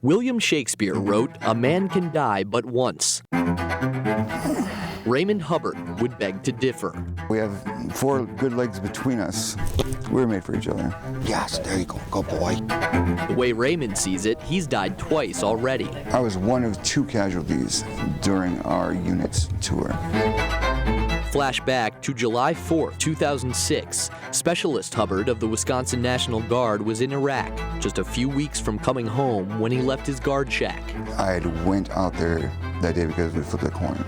William Shakespeare wrote, "A man can die but once." Raymond Hubbard would beg to differ. We have 4 good legs between us. We're made for each other. Yes, there you go. Go, boy. The way Raymond sees it, he's died twice already. I was one of 2 casualties during our unit's tour. Flashback to July 4, 2006. Specialist Hubbard of the Wisconsin National Guard was in Iraq, just a few weeks from coming home when he left his guard shack. I had went out there that day because we flipped a coin.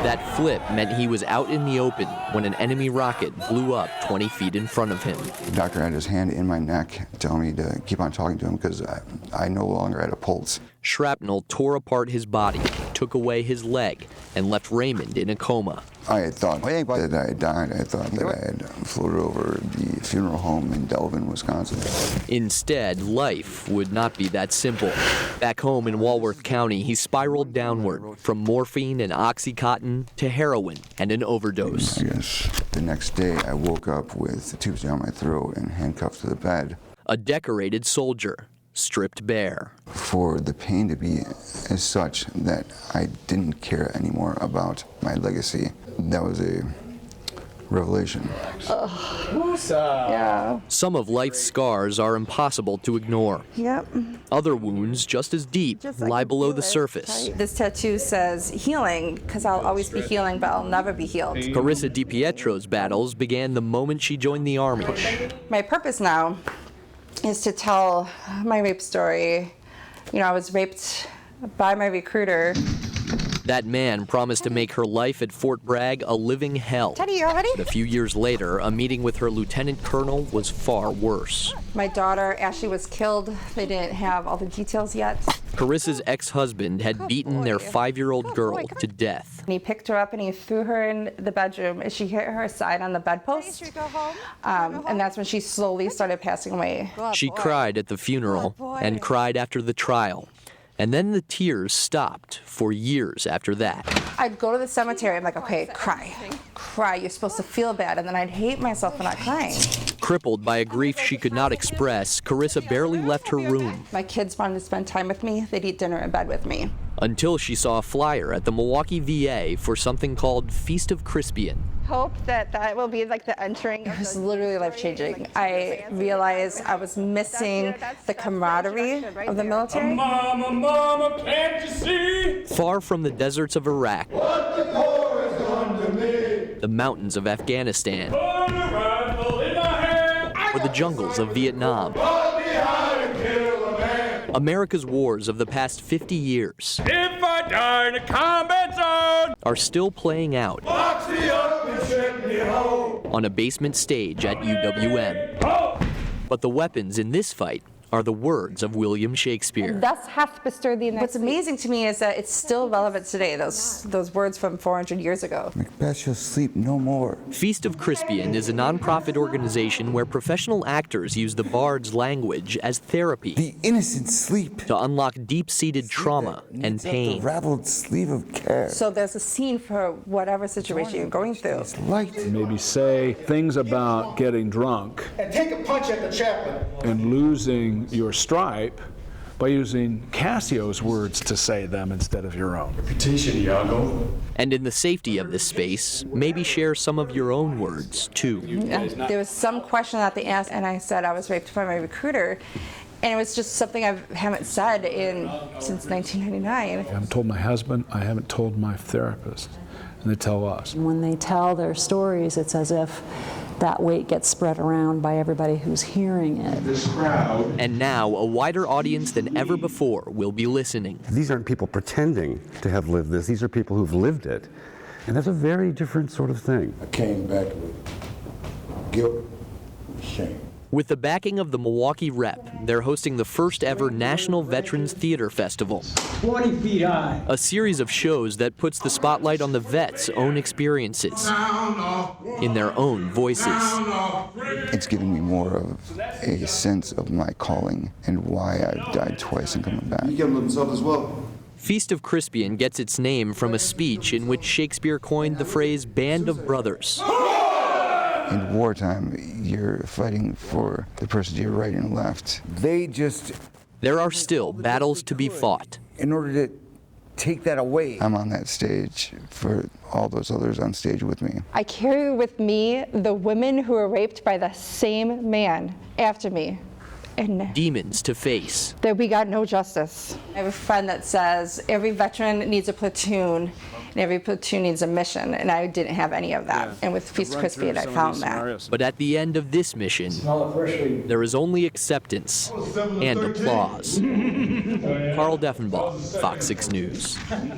That flip meant he was out in the open when an enemy rocket blew up 20 feet in front of him. The doctor had his hand in my neck, telling me to keep on talking to him because I no longer had a pulse. Shrapnel tore apart his body, took away his leg, and left Raymond in a coma. I had thought that I had died. I thought that I had floated over the funeral home in Delvin, Wisconsin. Instead, life would not be that simple. Back home in Walworth County, he spiraled downward from morphine and Oxycontin to heroin and an overdose. I guess the next day I woke up with tubes down my throat and handcuffed to the bed. A decorated soldier, stripped bare. For the pain to be as such that I didn't care anymore about my legacy, that was a revelation. Yeah. Some of life's scars are impossible to ignore. Yep. Other wounds, just as deep, lie below the surface. This tattoo says healing, because I'll always be healing, but I'll never be healed. Carissa DiPietro's battles began the moment she joined the Army. My purpose now is to tell my rape story. You know, I was raped by my recruiter. That man promised to make her life at Fort Bragg a living hell. Teddy, you ready? But a few years later, a meeting with her lieutenant colonel was far worse. My daughter, Ashley, was killed. They didn't have all the details yet. Carissa's ex-husband had beaten their 5-year-old girl to death. And he picked her up and he threw her in the bedroom, and she hit her side on the bedpost. And that's when she slowly started passing away. She cried at the funeral and cried after the trial. And then the tears stopped for years after that. I'd go to the cemetery, I'm like, okay, cry. Cry, you're supposed to feel bad, and then I'd hate myself for not crying. Crippled by a grief she could not express, Carissa barely left her room. My kids wanted to spend time with me, they'd eat dinner in bed with me. Until she saw a flyer at the Milwaukee VA for something called Feast of Crispian. Hope that will be like the entering. It was literally life-changing. I realized I was missing the camaraderie of the military. Mama, mama, can't you see? Far from the deserts of Iraq, What the Corps has done to me. the mountains of Afghanistan, Put a rifle in my hand. or the jungles of Vietnam. Fall behind and kill a man. America's wars of the past 50 years If I die in a combat zone, are still playing out box me up and send me home. on a basement stage at UWM. Home. But the weapons in this fight are the words of William Shakespeare. Thus hath bestirred thee. What's amazing to me is that it's still relevant today, those words from 400 years ago. Macbeth shall sleep no more. Feast of Crispian is a nonprofit organization where professional actors use the bard's language as therapy The innocent sleep. to unlock deep-seated trauma and The pain. raveled sleeve of care. So there's a scene for whatever situation you're going through. It's light. Maybe say things about getting drunk and take a punch at the chaplain. and losing your stripe by using Cassio's words to say them instead of your own. Reputation, Iago. And in the safety of this space, maybe share some of your own words, too. There was some question that they asked, and I said I was raped by my recruiter. And it was just something I haven't said since 1999. I haven't told my husband, I haven't told my therapist, and they tell us. When they tell their stories, it's as if that weight gets spread around by everybody who's hearing it. This crowd. And now, a wider audience than ever before will be listening. These aren't people pretending to have lived this. These are people who've lived it. And that's a very different sort of thing. I came back with guilt and shame. With the backing of the Milwaukee Rep, they're hosting the first ever National Veterans Theater Festival. 20 feet high. A series of shows that puts the spotlight on the vets' own experiences, in their own voices. It's given me more of a sense of my calling and why I've died twice and coming back. He killed himself as well. Feast of Crispian gets its name from a speech in which Shakespeare coined the phrase "band of brothers." In wartime, you're fighting for the person to your right and left. They just There are still battles to be fought. In order to take that away. I'm on that stage for all those others on stage with me. I carry with me the women who were raped by the same man after me. And Demons to face. that we got no justice. I have a friend that says every veteran needs a platoon and every platoon needs a mission, and I didn't have any of that. And with Feast Crispian, I found that. But at the end of this mission, there is only acceptance and applause. Carl Deffenbaugh, Fox 6 News.